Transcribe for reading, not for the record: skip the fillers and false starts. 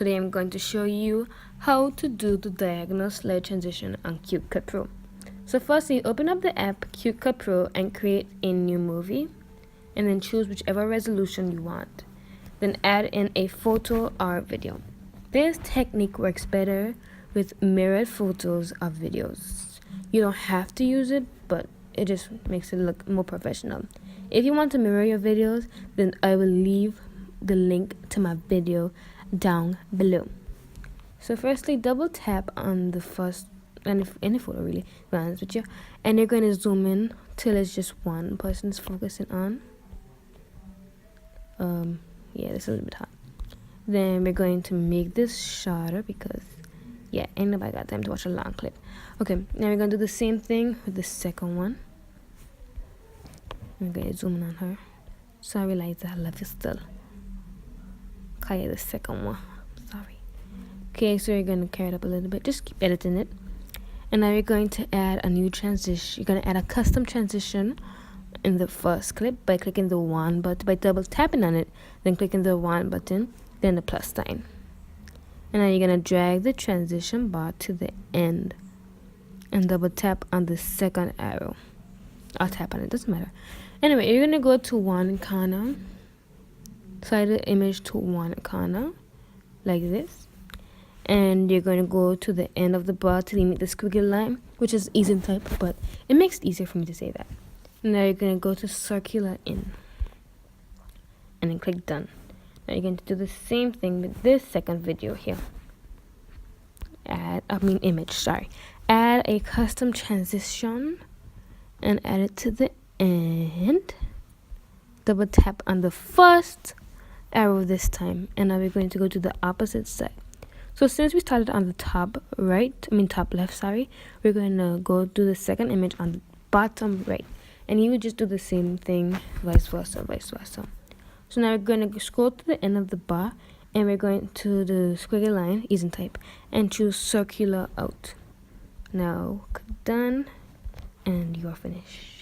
Today I'm going to show you how to do the diagonal slide transition on CapCut Pro. So firstly, open up the app CapCut Pro and create a new movie, and then choose whichever resolution you want. Then add in a photo or video. This technique works better with mirrored photos or videos. You don't have to use it, but it just makes it look more professional. If you want to mirror your videos, then I will leave the link to my video down below. So firstly, double tap on the first any photo, really, to be honest with you, and you're going to zoom in till it's just one person's focusing on. Yeah, this is a little bit hot. Then we're going to make this shorter because ain't nobody got time to watch a long clip. Okay, now we're gonna do the same thing with the second one. I'm gonna zoom in on her. Sorry, Liza, I love you still. Okay, the second one. Sorry. Okay, so you're gonna carry it up a little bit. Just keep editing it. And now you're going to add a new transition. You're gonna add a custom transition in the first clip by clicking the one button, by double tapping on it, then clicking the one button, then the plus sign. And now you're gonna drag the transition bar to the end and double tap on the second arrow. I'll tap on it, doesn't matter. Anyway, you're gonna go to one corner, slide the image to one corner like this, and you're going to go to the end of the bar till you meet the squiggly line, which is easy to type, but it makes it easier for me to say that. Now you're going to go to circular in and then click done. Now you're going to do the same thing with this second video here. Add a custom transition and add it to the end. Double tap on the first arrow this time, and now we're going to go to the opposite side. So since we started on the top left, we're going to go do the second image on the bottom right, and you would just do the same thing, vice versa. So now we're going to scroll to the end of the bar, and we're going to the squiggly line, easy type, and choose circular out. Now click done, and you are finished.